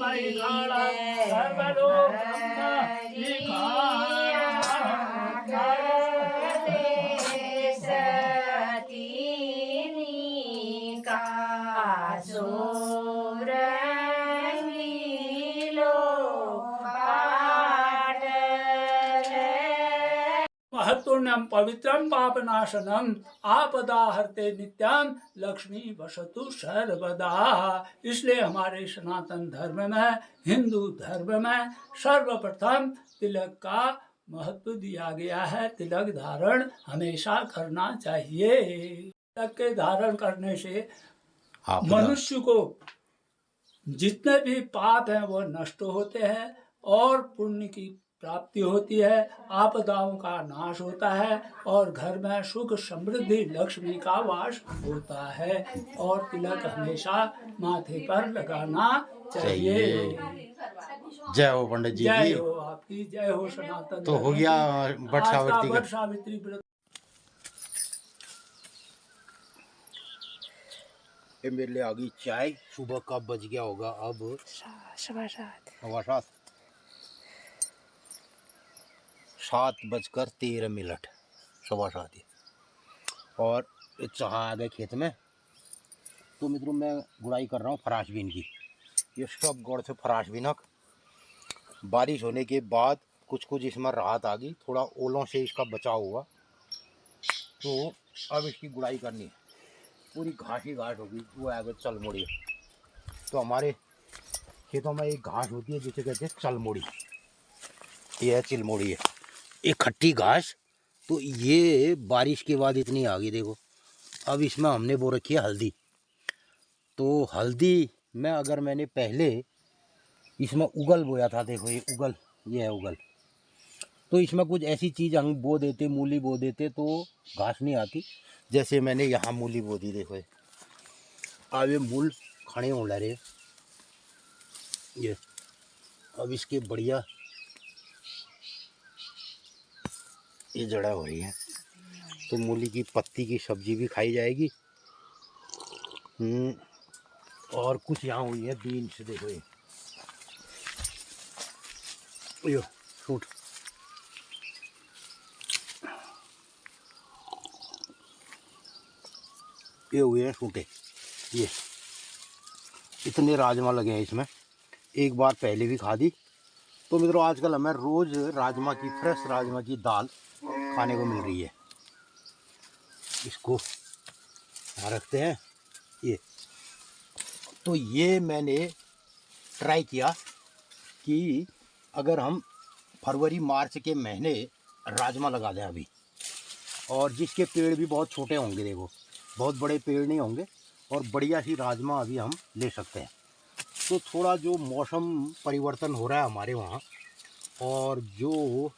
महिषाणा सर्वलोक महत्वन्यम पवित्रम पापनाशनम आपदाहर्ते नित्यम लक्ष्मी वसतु सर्वदा। इसलिए हमारे सनातन धर्म में, हिंदू धर्म में सर्वप्रथम तिलक का महत्व दिया गया है। तिलक धारण हमेशा करना चाहिए। तिलक के धारण करने से मनुष्य को जितने भी पाप हैं वो नष्ट होते हैं और पुण्य की प्राप्ति होती है, आपदाओं का नाश होता है और घर में सुख समृद्धि लक्ष्मी का वास होता है। और तिलक हमेशा माथे पर लगाना चाहिए। जय हो पंडित जी। जय हो आपकी, जय हो सनातन। तो हो गया वट सावित्री व्रत। ये मेरे लिए आ गई चाय। सुबह का बज गया होगा अब 7:13 7:15 और चाह आ गए खेत में। तो मित्रों मैं गुड़ाई कर रहा हूँ फराश बीन की। ये सब गौड़ से फराश बीनक बारिश होने के बाद कुछ कुछ इसमें राहत आ गई, थोड़ा ओलों से इसका बचाव हुआ। तो अब इसकी गुड़ाई करनी है। पूरी घास ही घास होगी, वो आगे चल मोड़ी। तो हमारे खेतों में एक घास होती है जिसे कहते हैं चलमोड़ी। ये है चिलमोड़ी है, एक खट्टी घास। तो ये बारिश के बाद इतनी आ गई देखो। अब इसमें हमने बो रखी है हल्दी। तो हल्दी में अगर मैंने पहले इसमें उगल बोया था, देखो ये उगल, ये है उगल। तो इसमें कुछ ऐसी चीज़ हम बो देते, मूली बो देते तो घास नहीं आती। जैसे मैंने यहाँ मूली बो दी, देखो अब ये मूल खड़े हो रहे ये। अब इसके बढ़िया ये जड़ा हो रही है। तो मूली की पत्ती की सब्जी भी खाई जाएगी। और कुछ यहाँ हुई है बीन्स, देखो ये सूट। ये हुए हैं सूटे। ये इतने राजमा लगे हैं इसमें, एक बार पहले भी खा दी। तो मित्रों आजकल हमें रोज़ राजमा की, फ्रेश राजमा की दाल खाने को मिल रही है। इसको यहाँ रखते हैं ये। तो ये मैंने ट्राई किया कि अगर हम फरवरी मार्च के महीने राजमा लगा दें अभी, और जिसके पेड़ भी बहुत छोटे होंगे, देखो बहुत बड़े पेड़ नहीं होंगे, और बढ़िया सी राजमा अभी हम ले सकते हैं। तो थोड़ा जो मौसम परिवर्तन हो रहा है हमारे वहाँ, और जो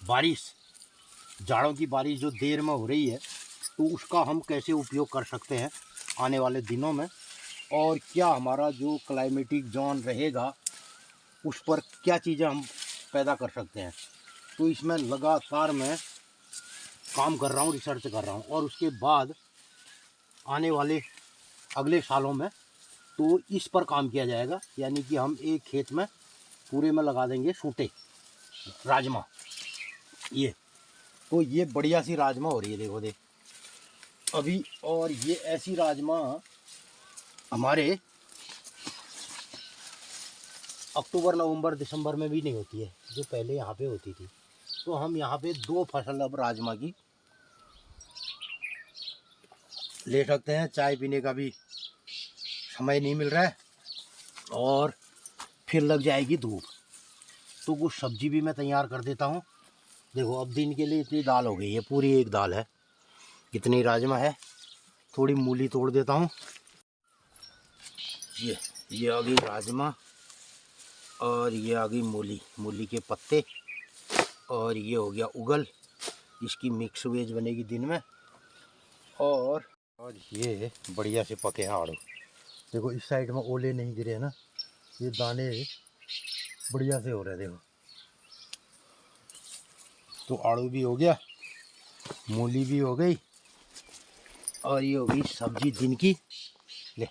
बारिश, जाड़ों की बारिश जो देर में हो रही है, तो उसका हम कैसे उपयोग कर सकते हैं आने वाले दिनों में, और क्या हमारा जो क्लाइमेटिक जोन रहेगा उस पर क्या चीज़ें हम पैदा कर सकते हैं। तो इसमें लगातार मैं काम कर रहा हूँ, रिसर्च कर रहा हूँ। और उसके बाद आने वाले अगले सालों में तो इस पर काम किया जाएगा, यानी कि हम एक खेत में पूरे में लगा देंगे सूटे राजमा। ये तो ये बढ़िया सी राजमा हो रही है, देखो देख अभी। और ये ऐसी राजमा हमारे अक्टूबर, नवंबर, दिसंबर में भी नहीं होती है, जो पहले यहाँ पे होती थी। तो हम यहाँ पे 2 फसल अब राजमा की ले सकते हैं। चाय पीने का भी समय नहीं मिल रहा है और फिर लग जाएगी धूप। तो कुछ सब्जी भी मैं तैयार कर देता हूँ। देखो अब दिन के लिए इतनी दाल हो गई है, पूरी एक दाल है। इतनी राजमा है, थोड़ी मूली तोड़ देता हूँ। ये आ गई राजमा, और ये आ गई मूली, मूली के पत्ते, और ये हो गया उगल। इसकी मिक्स वेज बनेगी दिन में। और ये बढ़िया से पके हैं आड़ू। देखो इस साइड में ओले नहीं गिरे हैं ना, ये दाने बढ़िया से हो रहे हैं। देखो तो आड़ू भी हो गया, मूली भी हो गई, और ये हो गई सब्जी दिन की। ले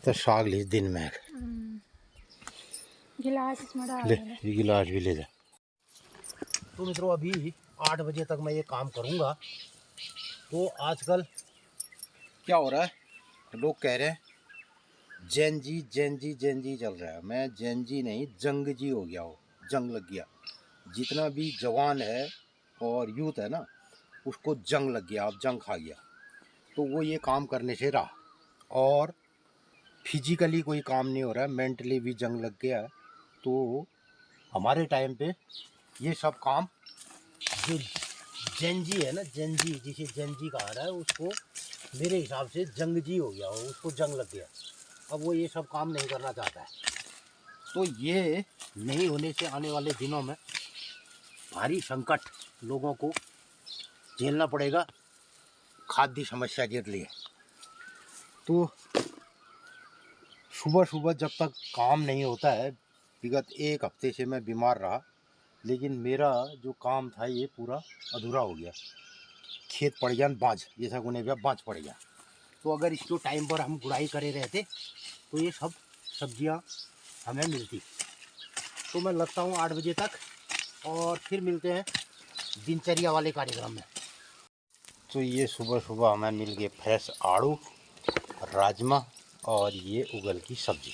तो साग ली दिन में गिलास इसमें डाल ले, देना। ये गिलास भी ले जा। तो मित्रों अभी 8 बजे तक मैं ये काम करूँगा। तो आजकल क्या हो रहा है, लोग कह रहे हैं जैन जी चल रहा है। मैं जैन जी नहीं, जंग जी हो गया हो, जंग लग गया। जितना भी जवान है और यूथ है ना, उसको जंग लग गया, अब जंग खा गया। तो वो ये काम करने से रहा, और फिजिकली कोई काम नहीं हो रहा है, मेंटली भी जंग लग गया है। तो हमारे टाइम पे ये सब काम जो जंजी है ना, जंजी जिसे जंजी कहा रहा है, उसको मेरे हिसाब से जंगजी हो गया हो, उसको जंग लग गया। अब वो ये सब काम नहीं करना चाहता है। तो ये नहीं होने से आने वाले दिनों में भारी संकट लोगों को झेलना पड़ेगा खाद्य समस्या के लिए। तो सुबह सुबह जब तक काम नहीं होता है, विगत 1 हफ्ते से मैं बीमार रहा, लेकिन मेरा जो काम था ये पूरा अधूरा हो गया। खेत पड़ गया बाँझ, जैसा कोने भी बाँझ पड़ गया। तो अगर इसको टाइम पर हम गुड़ाई करे रहते तो ये सब सब्जियां हमें मिलती। तो मैं लगता हूँ 8 बजे तक, और फिर मिलते हैं दिनचर्या वाले कार्यक्रम में। तो ये सुबह सुबह हमें मिल गए फ्रेश आड़ू, राजमा और ये उगल की सब्जी।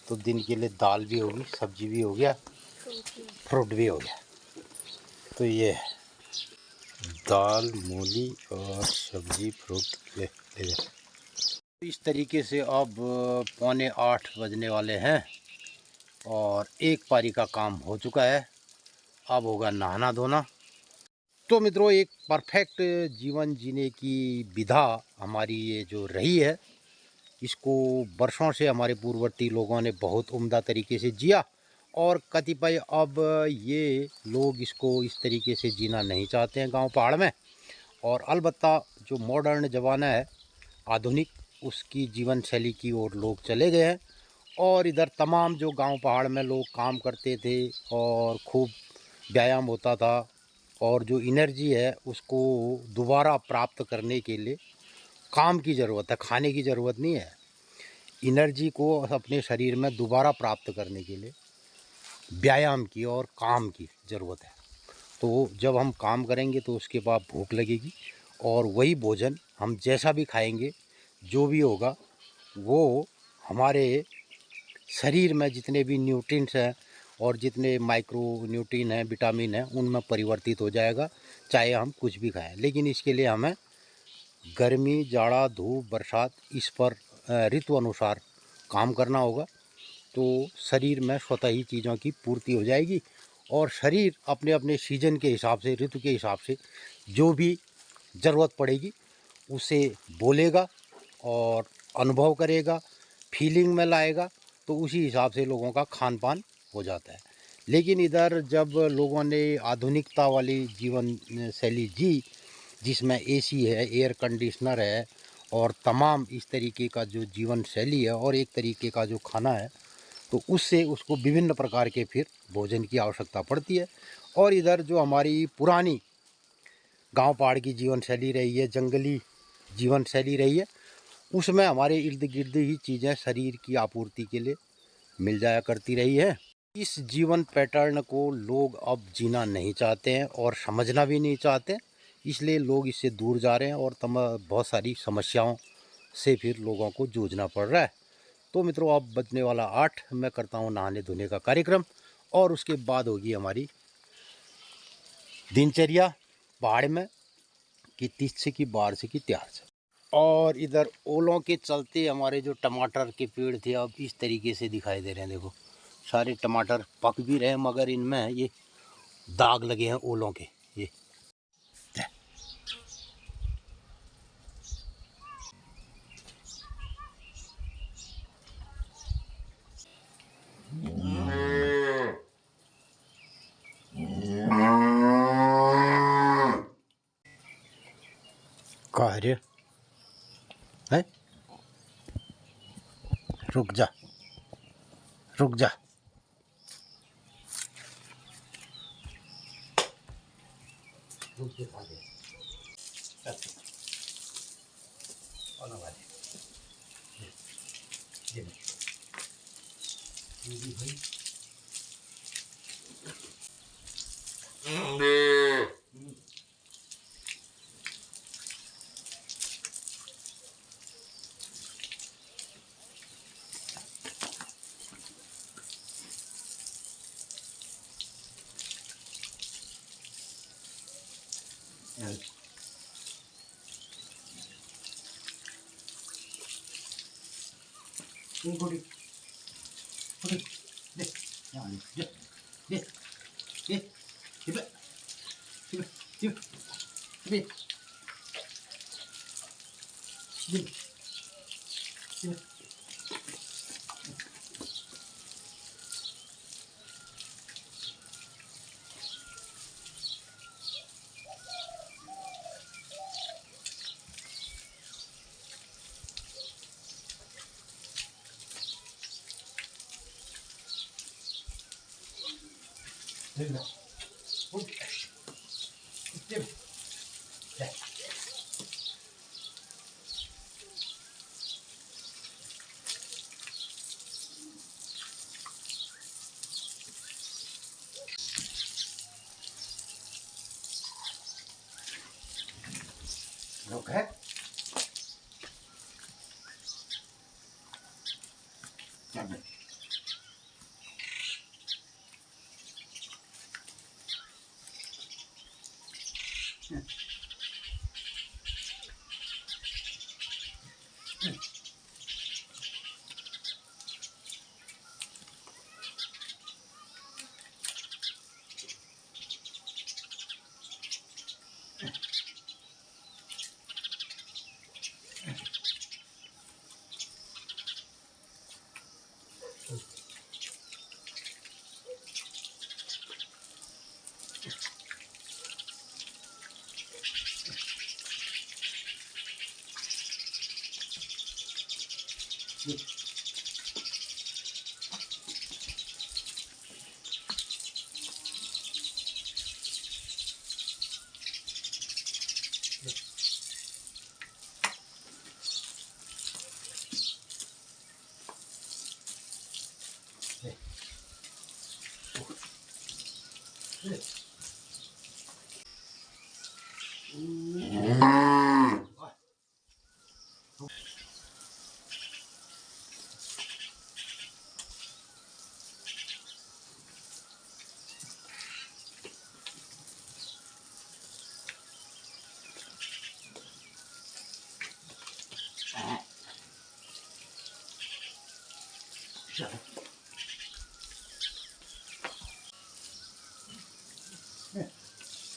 तो दिन के लिए दाल भी होगी, सब्जी भी हो गया, फ्रूट भी हो गया। तो ये दाल, मूली और सब्जी, फ्रूट ले ले। इस तरीके से अब 7:45 बजने वाले हैं और एक पारी का काम हो चुका है। अब होगा नहाना धोना। तो मित्रों, एक परफेक्ट जीवन जीने की विधा हमारी ये जो रही है, इसको वर्षों से हमारे पूर्ववर्ती लोगों ने बहुत उम्दा तरीके से जिया, और कतिपय अब ये लोग इसको इस तरीके से जीना नहीं चाहते हैं गांव पहाड़ में। और अलबत्ता जो मॉडर्न ज़माना है, आधुनिक, उसकी जीवन शैली की ओर लोग चले गए हैं। और इधर तमाम जो गांव पहाड़ में लोग काम करते थे और खूब व्यायाम होता था, और जो एनर्जी है उसको दोबारा प्राप्त करने के लिए काम की ज़रूरत है, खाने की ज़रूरत नहीं है। एनर्जी को अपने शरीर में दोबारा प्राप्त करने के लिए व्यायाम की और काम की ज़रूरत है। तो जब हम काम करेंगे तो उसके बाद भूख लगेगी, और वही भोजन हम जैसा भी खाएंगे, जो भी होगा, वो हमारे शरीर में जितने भी न्यूट्रिएंट्स हैं और जितने माइक्रो न्यूट्रिएंट हैं, विटामिन हैं, उनमें परिवर्तित हो जाएगा, चाहे हम कुछ भी खाएं। लेकिन इसके लिए हमें गर्मी, जाड़ा, धूप, बरसात, इस पर ऋतु अनुसार काम करना होगा। तो शरीर में स्वतः ही चीज़ों की पूर्ति हो जाएगी, और शरीर अपने अपने सीजन के हिसाब से, ऋतु के हिसाब से जो भी ज़रूरत पड़ेगी उसे बोलेगा और अनुभव करेगा, फीलिंग में लाएगा। तो उसी हिसाब से लोगों का खान पान हो जाता है। लेकिन इधर जब लोगों ने आधुनिकता वाली जीवन शैली जी, जिसमें एसी है, एयर कंडीशनर है, और तमाम इस तरीके का जो जीवन शैली है और एक तरीके का जो खाना है, तो उससे उसको विभिन्न प्रकार के फिर भोजन की आवश्यकता पड़ती है। और इधर जो हमारी पुरानी गांव पहाड़ की जीवन शैली रही है, जंगली जीवन शैली रही है, उसमें हमारे इर्द गिर्द ही चीज़ें शरीर की आपूर्ति के लिए मिल जाया करती रही है। इस जीवन पैटर्न को लोग अब जीना नहीं चाहते हैं और समझना भी नहीं चाहते, इसलिए लोग इससे दूर जा रहे हैं, और बहुत सारी समस्याओं से फिर लोगों को जूझना पड़ रहा है। तो मित्रों, अब बजने वाला 8, मैं करता हूँ नहाने धोने का कार्यक्रम, और उसके बाद होगी हमारी दिनचर्या पहाड़ में कि 30 से कि 12 से कि 4 से। और इधर ओलों के चलते हमारे जो टमाटर के पेड़ थे अब इस तरीके से दिखाई दे रहे हैं। देखो, सारे टमाटर पक भी रहे हैं, मगर इनमें ये दाग लगे हैं ओलों के। ये कार्य है, रुक जा, रुक जा। रुक के खा दे। चल, आना वाले। ये Okay.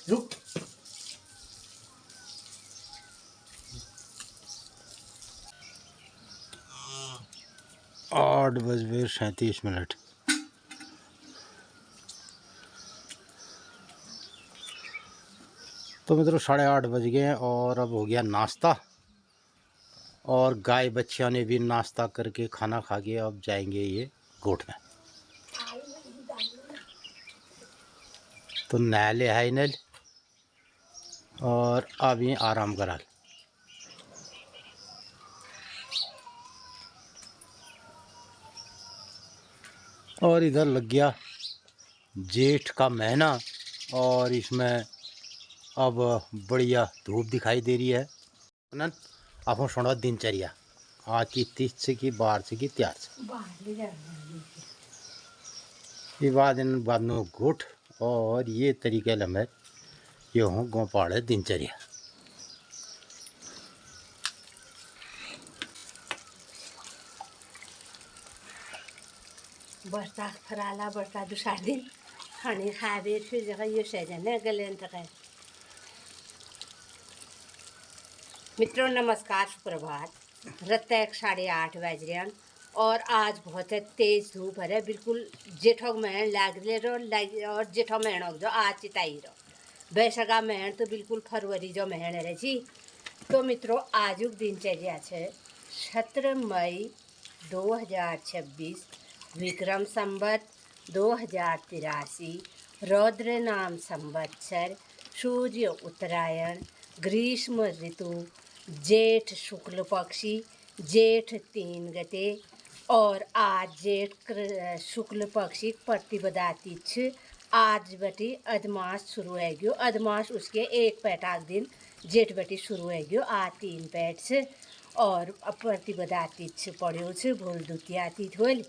रुक 8:37। तो मित्रों 8:30 बज गए हैं और अब हो गया नाश्ता। और गाय बच्चियों ने भी नाश्ता करके खाना खा के अब जाएंगे ये गोठ में। तो नहले है नल और अब ये आराम करा। और इधर लग गया जेठ का महीना और इसमें अब बढ़िया धूप दिखाई दे रही है। आप सुनो दिनचर्या आज की 30 से की 12 से की 3 से ये बाद इन बादों गुट और ये तरीके लम्बे ये हूँ गाँव पहाड़ दिनचर्या। बर्ता फराला बर्ता दूसरा दिन खाने खाए फिर जगह ये सहजन गले मित्रों नमस्कार सुप्रभात। रत्त 8:30 बज रहे हैं और आज बहुत है तेज धूप है बिल्कुल जेठों महन लाग रहे और जेठों महन जो आज चिताई रो बैसगा महन तो बिल्कुल फरवरी जो महन है जी। तो मित्रों आजुक दिनचर्या है 17 मई 2026 विक्रम संवत 2083 रौद्र नाम संवत्सर सूर्य उत्तरायण ग्रीष्म ऋतु जेठ शुक्ल पक्षी जेठ 3 गते और आज जेठ शुक्ल पक्षी प्रतिपदा तिथि आज बटी अदमास शुरू है गयो। अदमास उसके एक पैटाक दिन जेठ बटी शुरू है गयो। आज 3 पैट से और प्रतिपदा तिथि पड़ो छे भोल द्वितीया तिथि होल।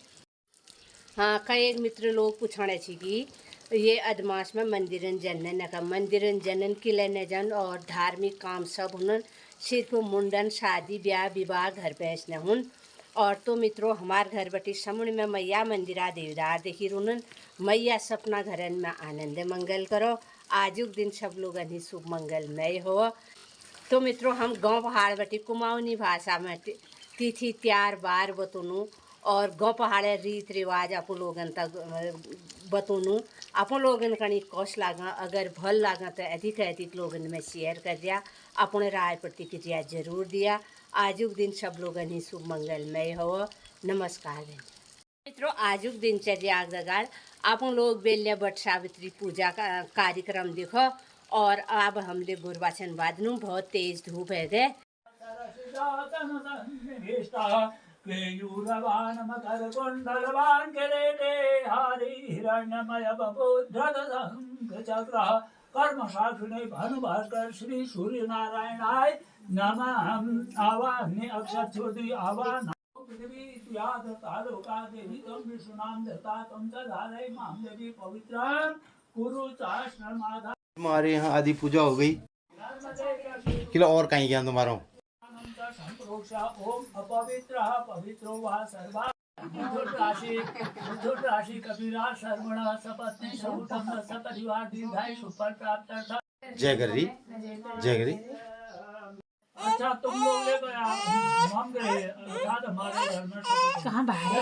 हाँ, कई मित्र लोग पूछने छी कि ये अदमास में मंदिरन जनन नका मंदिरन जनन किले न जन और धार्मिक काम सब हुनन, सिर्फ मुंडन शादी ब्याह विवाह घर पे न हुन। और तो मित्रों हमार घर बटी समुण में मैया मंदिरा देवदार देखी रुनन। मैया सपना घरन में आनंद मंगल करो। आजुक दिन सब लोग ही शुभ मंगलमय हो। तो मित्रों हम गांव पहाड़ बटी कुमाऊनी भाषा में तिथि त्यार बार बतूनू और गांव पहाड़े रीत रिवाज आप लोगन तक बतूनू। आप लोगन कहीं कौश लागा अगर भल लागा तो अधिक अधिक लोगन में शेयर कर दिया। अपने राय प्रतिक्रिया जरूर दिया। आजुक दिन सब लोगन ही शुभ मंगलमय हो। नमस्कार मित्रों, आजुक दिनचर्या जगाड़ आप लोग बेल्य बट सावित्री पूजा का कार्यक्रम देखो। और अब हमले गुरवाचन वादनू बहुत तेज धूप है गए। केयूरवान मकर कुंडलवान केलेटे हारी हिरण्यमय बबूध्रद शंख चक्र कर्म साक्षिणे भानुभास्कर श्री सूर्य नारायणाय नमः। आवाहने अक्षर छोड़ी आवाहन पृथ्वी याद तालोका देवी तम विष्णुनाम दत्ता तम तदालय माम देवी पवित्रं कुरु चाश्रमाधा। हमारे यहाँ आदि पूजा हो गई किलो और कहीं गया तुम्हारा ओम अपवित्रः पवित्रो वा सर्वा राशि कबीरा सर्वण सपत्नी सकुटुंब सपरिवार दीर्घायु सुफल प्राप्त। जय करी जय करी। अच्छा तुम लोग ले गया हम गए अर्थात हमारे घर में कहाँ बाहर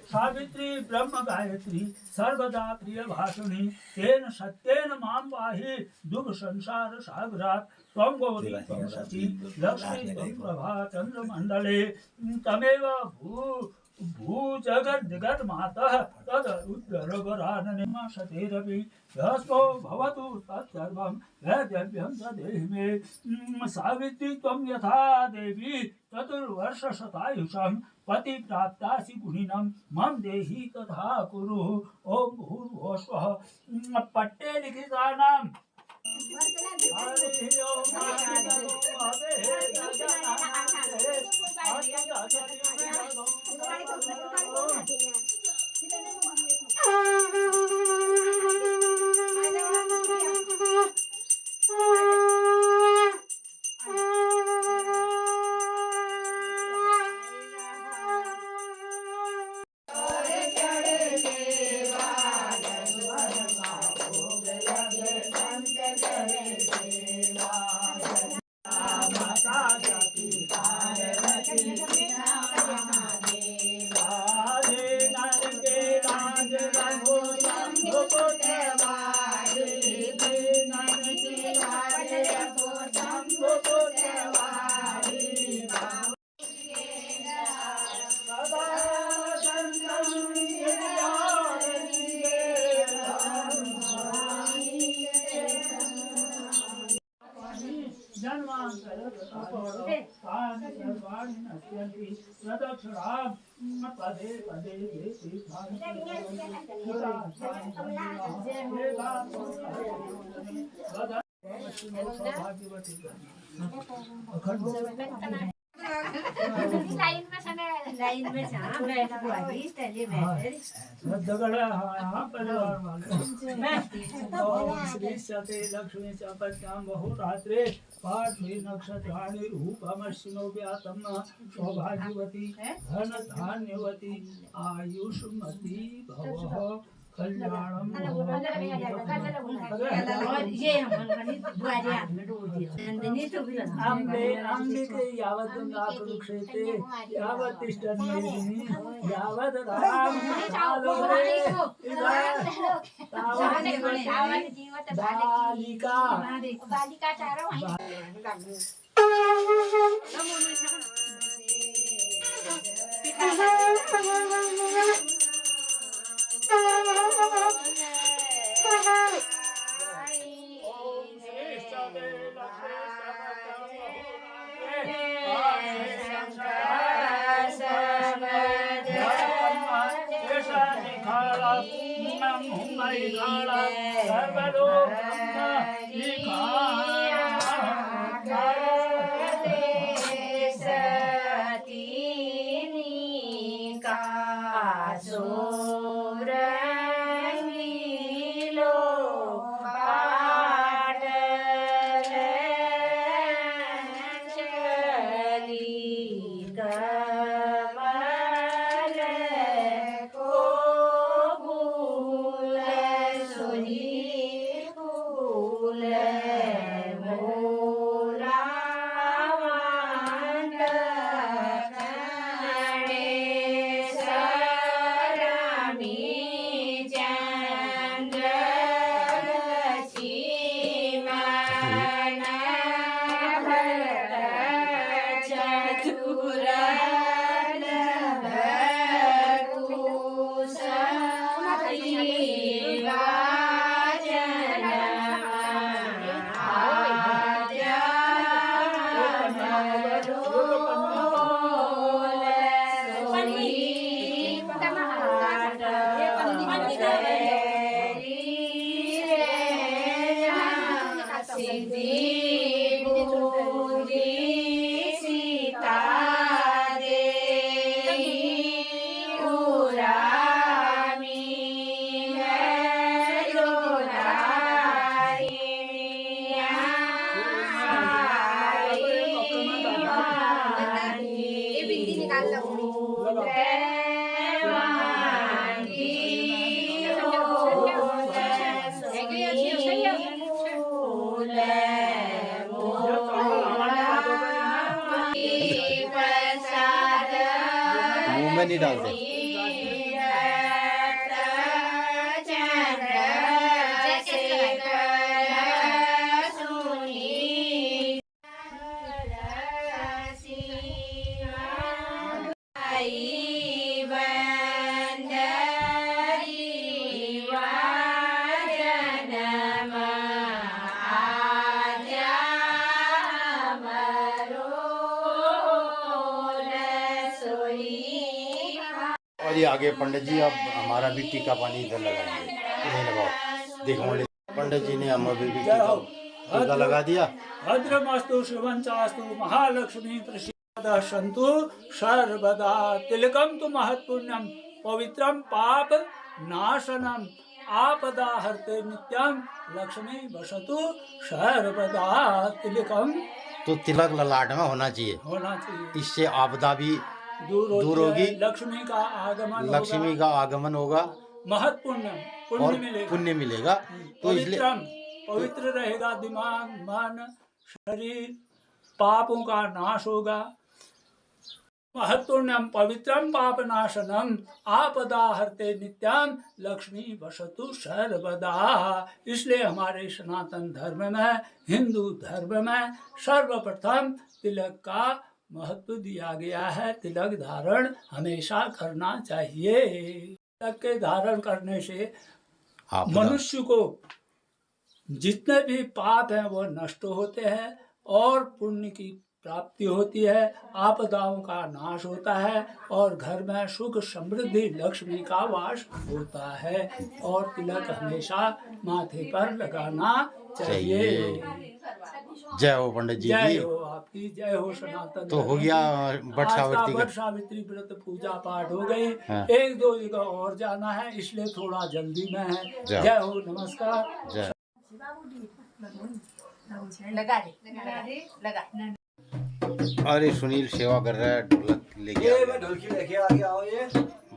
सावित्री ब्रह्म गायत्री सर्वदा प्रिय भाषिणी तेन सत्येन माम पाहि दुख संसार सागरात् त्वं गौरी त्वं सती लक्ष्मी त्वं प्रभा चंद्रमंडले तमेव भू जगत जगत मातः तद उद्दरवरानने सतेरवि यस्तो भवतु तत्सर्वं वैद्यभ्यं च देहि मे। सावित्री त्वं यथा देवी चतुर्वर्ष शतायुषं पति प्राप्तासि गुणिनं मम देहि तथा कुरु। ओम भूर्भुवस्वः पट्टे लिखितानां हरि ओम पदे पदे लाइन में जहाँ बैठ गई चलिए परिवार वाले श्री सते लक्ष्मी चपत्यां बहुरात्रे पार्श्वे नक्षत्राणि रूपमश्विनो व्यातम सौभाग्यवती धन धान्यवती आयुष्मती भवः कल्याणम ये अम्बे अम्बिके यावत् कुरुक्षेत्रे यावत् तिष्ठन् मेदिनी यावत् राम बालिका बालिका चारों वहीं ब्रह्ममयि खाड़ा सर्वलोक मुंह में नहीं डालते। और ये आगे पंडित जी अब हमारा भी टीका पानी इधर लगाएंगे। इन्हें लगाओ, देखो पंडित जी ने हमें भी टीका लगा दिया। भद्रमस्तु शिवंचास्तु महालक्ष्मी प्रसीद सन्तु सर्वदा। तिलकम तु महत्पुण्यम पवित्रम पाप नाशनम आपदा हरते नित्यम लक्ष्मी वसतु सर्वदा। तिलकम तो तिलक ललाट में होना चाहिए, इससे आपदा भी दूर होगी, लक्ष्मी का आगमन होगा, महत्पुण्यम पुण्य मिलेगा। तो इसलिए पवित्र रहेगा दिमाग, मन, शरीर, पापों का नाश होगा। महत्पुण्यम पवित्रम पाप नाशनम आपदा हरते नित्यम लक्ष्मी वसतु सर्वदा। इसलिए हमारे सनातन धर्म में, हिंदू धर्म में सर्वप्रथम तिलक का महत्व दिया गया है। तिलक धारण हमेशा करना चाहिए। तिलक के धारण करने से मनुष्य को जितने भी पाप हैं वो नष्ट होते हैं और पुण्य की प्राप्ति होती है, आपदाओं का नाश होता है और घर में सुख समृद्धि लक्ष्मी का वास होता है। और तिलक हमेशा माथे पर लगाना चाहिए। जय हो पंडित जी, जय हो आपकी, जय हो सनातन। तो हो गया वट सावित्री व्रत पूजा पाठ हो गई। हाँ। 1-2 जगह और जाना है, इसलिए थोड़ा जल्दी में है। जय हो, नमस्कार। जय। अरे सुनील सेवा कर रहा है, ढोलक लेके ढोलकी लेके आ गया हूँ ये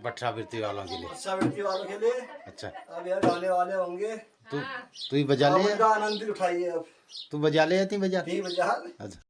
बट्टावृत्ति वालों के लिए। बट्टावृत्ति वालों के लिए। अच्छा, अब यार गाने वाले होंगे, तू ही बजा ले, उनका आनंद उठाइए। अब तू बजा ले या ती बजा? ठीक बजा। अच्छा।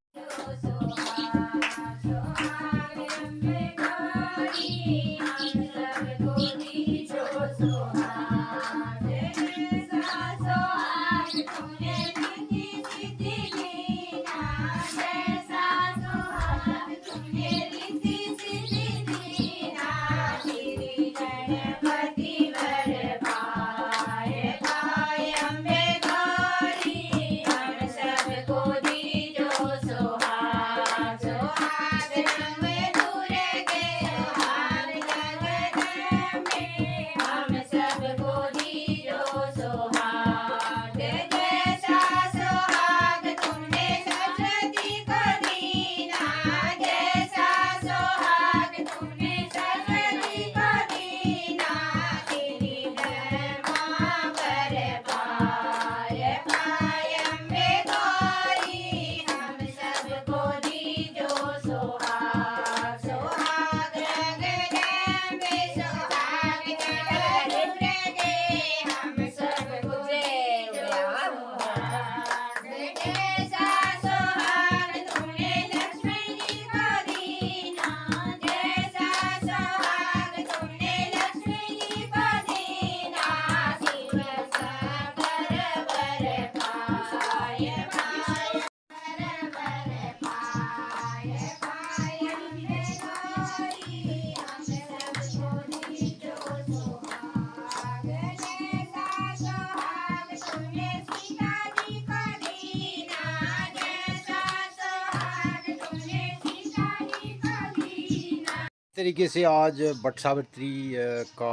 तरीके से आज बट सावित्री का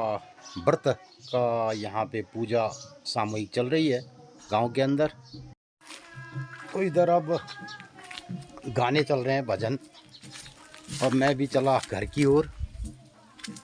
व्रत का यहाँ पे पूजा सामूहिक चल रही है गांव के अंदर। तो इधर अब गाने चल रहे हैं, भजन, और मैं भी चला घर की ओर।